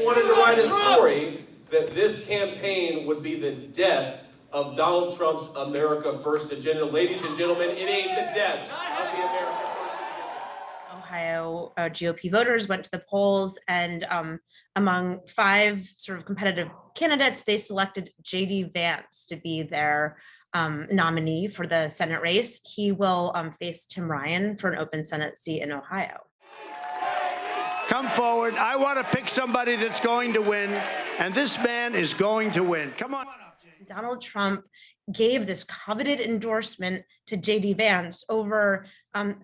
wanted to write a story that this campaign would be the death of Donald Trump's America First agenda. Ladies and gentlemen, it ain't the death of the America First agenda. Ohio GOP voters went to the polls, and among 5 sort of competitive candidates, they selected J.D. Vance to be their nominee for the Senate race. He will face Tim Ryan for an open Senate seat in Ohio. Come forward. I want to pick somebody that's going to win, and this man is going to win. Come on. Donald Trump gave this coveted endorsement to J.D. Vance over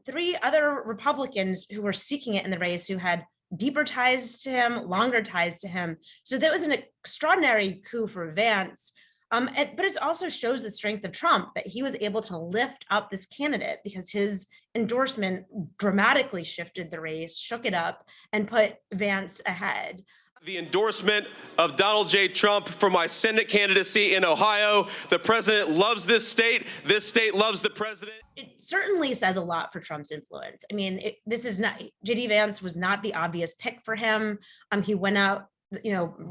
3 other Republicans who were seeking it in the race, who had deeper ties to him, longer ties to him. So that was an extraordinary coup for Vance. But it also shows the strength of Trump, that he was able to lift up this candidate because his endorsement dramatically shifted the race, shook it up, and put Vance ahead. The endorsement of Donald J. Trump for my Senate candidacy in Ohio. The president loves this state. This state loves the president. It certainly says a lot for Trump's influence. I mean, this is not, J.D. Vance was not the obvious pick for him. He went out,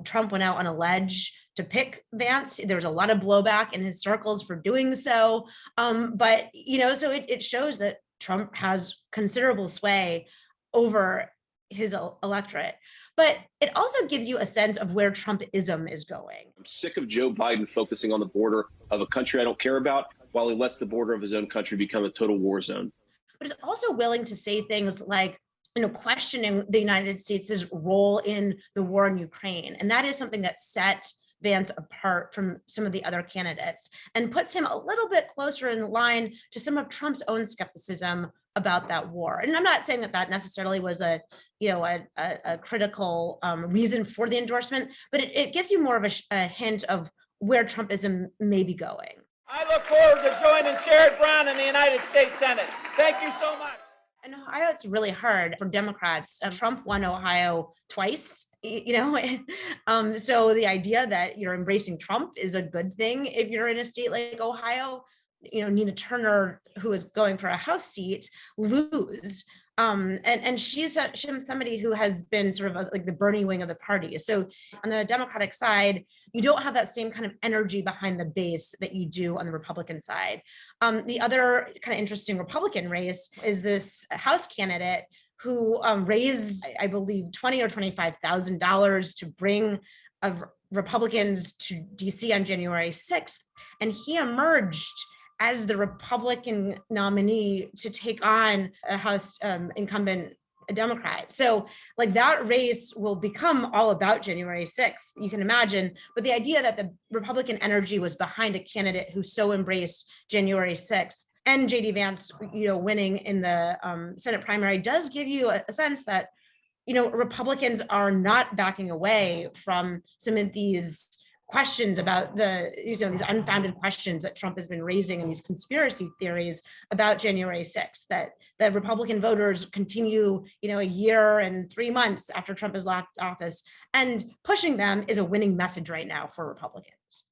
Trump went out on a ledge to pick Vance. There was a lot of blowback in his circles for doing so. But so it shows that Trump has considerable sway over his electorate. But it also gives you a sense of where Trumpism is going. I'm sick of Joe Biden focusing on the border of a country I don't care about while he lets the border of his own country become a total war zone. But it's also willing to say things like, questioning the United States' role in the war in Ukraine. And that is something that sets Vance apart from some of the other candidates and puts him a little bit closer in line to some of Trump's own skepticism about that war. And I'm not saying that necessarily was a critical reason for the endorsement, but it gives you more of a hint of where Trumpism may be going. I look forward to joining Sherrod Brown in the United States Senate. Thank you so much. In Ohio, it's really hard for Democrats. Trump won Ohio twice, so the idea that you're embracing Trump is a good thing if you're in a state like Ohio. Nina Turner, who is going for a House seat, lose. And she's somebody who has been sort of like the Bernie wing of the party. So on the Democratic side, you don't have that same kind of energy behind the base that you do on the Republican side. The other kind of interesting Republican race is this House candidate who raised, I believe, $20,000 or $25,000 to bring Republicans to DC on January 6th. And he emerged as the Republican nominee to take on a House incumbent Democrat. So that race will become all about January 6th, you can imagine. But the idea that the Republican energy was behind a candidate who so embraced January 6th and J.D. Vance, winning in the Senate primary does give you a sense that, Republicans are not backing away from some of these questions about these unfounded questions that Trump has been raising and these conspiracy theories about January 6th, that the Republican voters continue, a year and 3 months after Trump has left office, and pushing them is a winning message right now for Republicans.